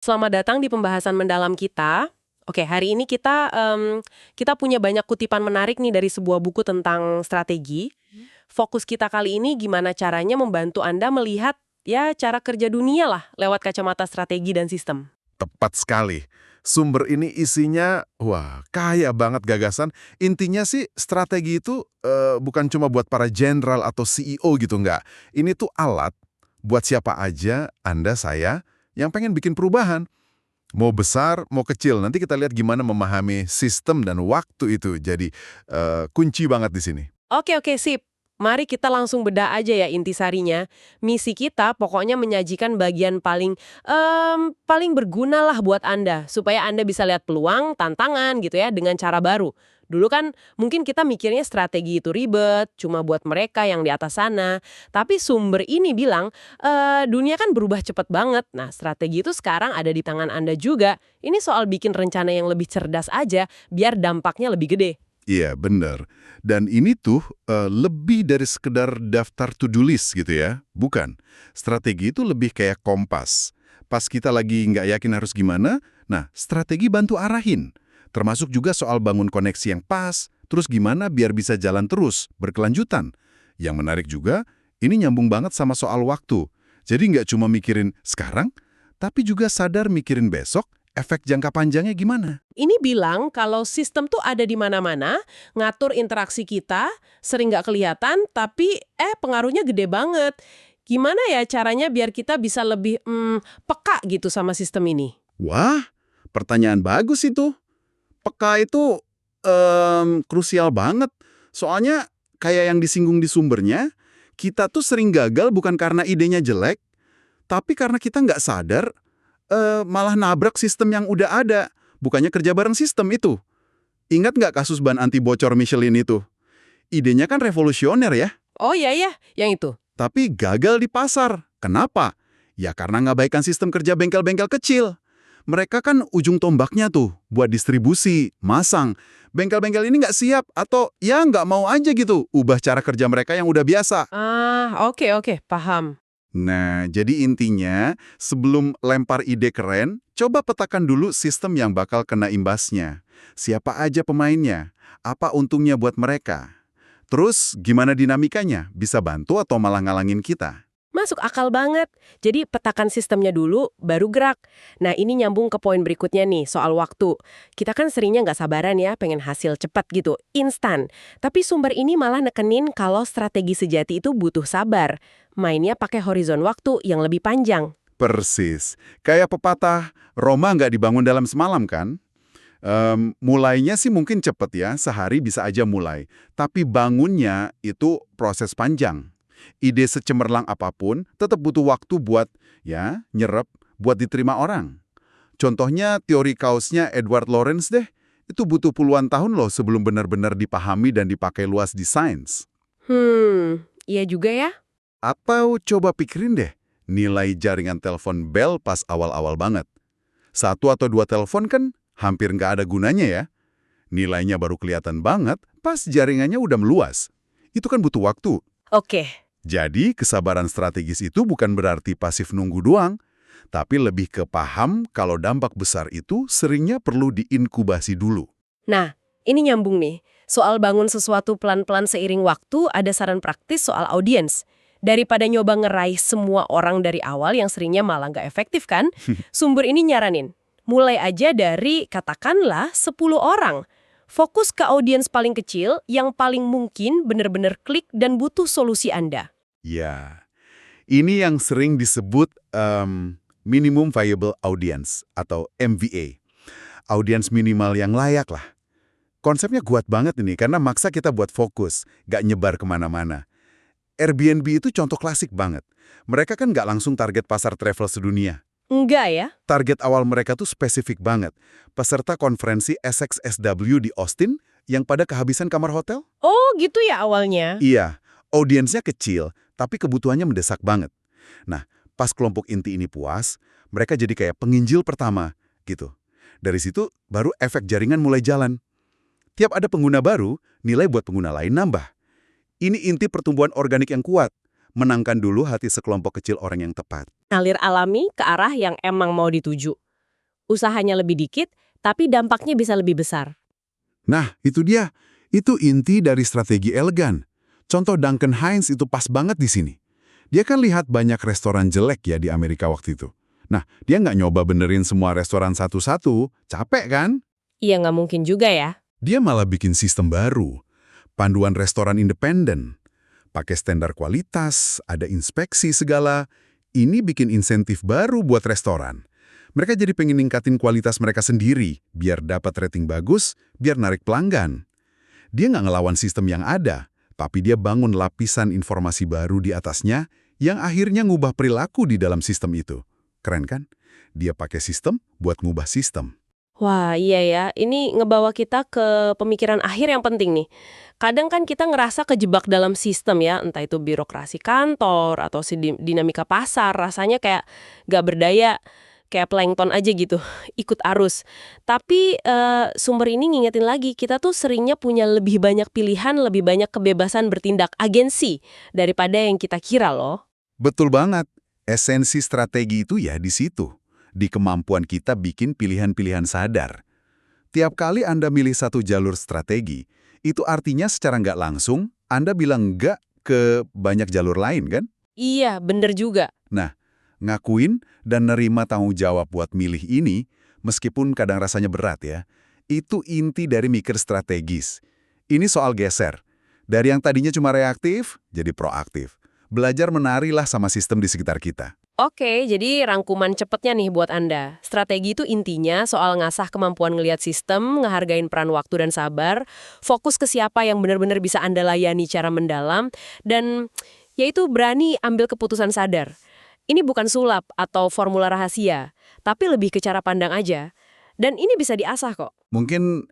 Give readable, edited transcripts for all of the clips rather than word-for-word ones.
Selamat datang di pembahasan mendalam kita. Oke, hari ini kita punya banyak kutipan menarik nih dari sebuah buku tentang strategi. Fokus kita kali ini gimana caranya membantu Anda melihat ya cara kerja dunia lah lewat kacamata strategi dan sistem. Tepat sekali. Sumber ini isinya, wah, kaya banget gagasan. Intinya sih strategi itu bukan cuma buat para jenderal atau CEO gitu, nggak. Ini tuh alat buat siapa aja, Anda, saya, yang pengen bikin perubahan. Mau besar, mau kecil. Nanti kita lihat gimana memahami sistem dan waktu itu. Jadi kunci banget di sini. Oke, sip. Mari kita langsung bedah aja ya intisarinya. Misi kita pokoknya menyajikan bagian paling berguna lah buat Anda. Supaya Anda bisa lihat peluang, tantangan gitu ya dengan cara baru. Dulu kan mungkin kita mikirnya strategi itu ribet, cuma buat mereka yang di atas sana. Tapi sumber ini bilang, dunia kan berubah cepat banget. Nah, strategi itu sekarang ada di tangan Anda juga. Ini soal bikin rencana yang lebih cerdas aja, biar dampaknya lebih gede. Iya, bener. Dan ini tuh lebih dari sekedar daftar to-do list gitu ya. Bukan. Strategi itu lebih kayak kompas. Pas kita lagi nggak yakin harus gimana, nah strategi bantu arahin. Termasuk juga soal bangun koneksi yang pas, terus gimana biar bisa jalan terus, berkelanjutan. Yang menarik juga, ini nyambung banget sama soal waktu. Jadi nggak cuma mikirin sekarang, tapi juga sadar mikirin besok, efek jangka panjangnya gimana. Ini bilang kalau sistem tuh ada di mana-mana, ngatur interaksi kita, sering nggak kelihatan, tapi pengaruhnya gede banget. Gimana ya caranya biar kita bisa lebih peka gitu sama sistem ini? Wah, pertanyaan bagus itu. Peka itu krusial banget. Soalnya kayak yang disinggung di sumbernya, kita tuh sering gagal bukan karena idenya jelek, tapi karena kita nggak sadar, malah nabrak sistem yang udah ada. Bukannya kerja bareng sistem itu. Ingat nggak kasus ban anti bocor Michelin itu? Idenya kan revolusioner ya, Oh iya ya, yang itu. tapi gagal di pasar. Kenapa? Ya karena ngabaikan sistem kerja bengkel-bengkel kecil. Mereka kan ujung tombaknya tuh buat distribusi, masang. Bengkel-bengkel ini nggak siap atau ya nggak mau aja gitu ubah cara kerja mereka yang udah biasa. Oke, paham. Nah, jadi intinya sebelum lempar ide keren, coba petakan dulu sistem yang bakal kena imbasnya. Siapa aja pemainnya? Apa untungnya buat mereka? Terus gimana dinamikanya? Bisa bantu atau malah ngalangin kita? Masuk akal banget. Jadi petakan sistemnya dulu, baru gerak. Nah ini nyambung ke poin berikutnya nih, soal waktu. Kita kan seringnya nggak sabaran ya, pengen hasil cepat gitu, instan. Tapi sumber ini malah nekenin kalau strategi sejati itu butuh sabar. Mainnya pakai horizon waktu yang lebih panjang. Persis. Kayak pepatah, Roma nggak dibangun dalam semalam kan? Mulainya sih mungkin cepet ya, sehari bisa aja mulai. Tapi bangunnya itu proses panjang. Ide secemerlang apapun tetap butuh waktu buat, ya, nyerap, buat diterima orang. Contohnya teori kaosnya Edward Lorenz deh, itu butuh puluhan tahun loh sebelum benar-benar dipahami dan dipakai luas di sains. Iya juga ya. Atau coba pikirin deh, nilai jaringan telepon Bell pas awal-awal banget. Satu atau dua telepon kan hampir nggak ada gunanya ya. Nilainya baru kelihatan banget pas jaringannya udah meluas. Itu kan butuh waktu. Oke. Jadi, kesabaran strategis itu bukan berarti pasif nunggu doang, tapi lebih ke paham kalau dampak besar itu seringnya perlu diinkubasi dulu. Nah, ini nyambung nih. Soal bangun sesuatu pelan-pelan seiring waktu, ada saran praktis soal audiens. Daripada nyoba ngeraih semua orang dari awal yang seringnya malah nggak efektif kan, sumber ini nyaranin. Mulai aja dari, katakanlah, 10 orang. Fokus ke audiens paling kecil yang paling mungkin benar-benar klik dan butuh solusi Anda. Ya, ini yang sering disebut Minimum Viable Audience atau MVA. Audiens minimal yang layak lah. Konsepnya kuat banget ini karena maksa kita buat fokus, nggak nyebar kemana-mana. Airbnb itu contoh klasik banget. Mereka kan nggak langsung target pasar travel sedunia. Enggak ya? Target awal mereka tuh spesifik banget. Peserta konferensi SXSW di Austin yang pada kehabisan kamar hotel? Oh gitu ya awalnya. Iya, audiensnya kecil, tapi kebutuhannya mendesak banget. Nah, pas kelompok inti ini puas, mereka jadi kayak penginjil pertama, gitu. Dari situ, baru efek jaringan mulai jalan. Tiap ada pengguna baru, nilai buat pengguna lain nambah. Ini inti pertumbuhan organik yang kuat. Menangkan dulu hati sekelompok kecil orang yang tepat. Alir alami ke arah yang emang mau dituju. Usahanya lebih dikit, tapi dampaknya bisa lebih besar. Nah, itu dia. Itu inti dari strategi elegan. Contoh Duncan Hines itu pas banget di sini. Dia kan lihat banyak restoran jelek ya di Amerika waktu itu. Nah, dia nggak nyoba benerin semua restoran satu-satu, capek kan? Iya, nggak mungkin juga ya. Dia malah bikin sistem baru, panduan restoran independen. Pakai standar kualitas, ada inspeksi segala. Ini bikin insentif baru buat restoran. Mereka jadi pengen ningkatin kualitas mereka sendiri, biar dapat rating bagus, biar narik pelanggan. Dia nggak ngelawan sistem yang ada, tapi dia bangun lapisan informasi baru di atasnya yang akhirnya ngubah perilaku di dalam sistem itu. Keren kan? Dia pakai sistem buat ngubah sistem. Wah, iya ya. Ini ngebawa kita ke pemikiran akhir yang penting nih. Kadang kan kita ngerasa kejebak dalam sistem ya, entah itu birokrasi kantor atau dinamika pasar, rasanya kayak nggak berdaya, kayak plankton aja gitu, ikut arus. Tapi sumber ini ngingetin lagi, kita tuh seringnya punya lebih banyak pilihan, lebih banyak kebebasan bertindak agensi daripada yang kita kira loh. Betul banget. Esensi strategi itu ya di situ. Di kemampuan kita bikin pilihan-pilihan sadar. Tiap kali Anda milih satu jalur strategi, itu artinya secara nggak langsung Anda bilang nggak ke banyak jalur lain kan? Iya, bener juga. Nah, ngakuin dan nerima tanggung jawab buat milih ini, meskipun kadang rasanya berat ya, itu inti dari mikir strategis. Ini soal geser. Dari yang tadinya cuma reaktif, jadi proaktif. Belajar menarilah sama sistem di sekitar kita. Oke, jadi rangkuman cepetnya nih buat Anda. Strategi itu intinya soal ngasah kemampuan ngelihat sistem, ngehargain peran waktu dan sabar, fokus ke siapa yang benar-benar bisa Anda layani cara mendalam, dan yaitu berani ambil keputusan sadar. Ini bukan sulap atau formula rahasia, tapi lebih ke cara pandang aja. Dan ini bisa diasah kok. Mungkin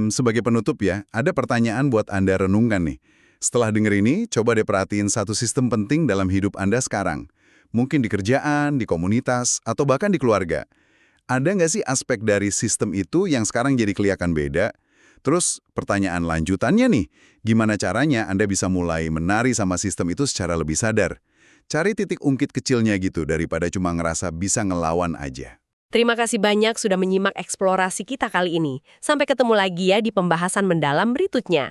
sebagai penutup ya, ada pertanyaan buat Anda renungkan nih. Setelah denger ini, coba deh perhatiin satu sistem penting dalam hidup Anda sekarang. Mungkin di kerjaan, di komunitas, atau bahkan di keluarga. Ada nggak sih aspek dari sistem itu yang sekarang jadi kelihatan beda? Terus pertanyaan lanjutannya nih, gimana caranya Anda bisa mulai menari sama sistem itu secara lebih sadar? Cari titik ungkit kecilnya gitu daripada cuma ngerasa bisa ngelawan aja. Terima kasih banyak sudah menyimak eksplorasi kita kali ini. Sampai ketemu lagi ya di pembahasan mendalam berikutnya.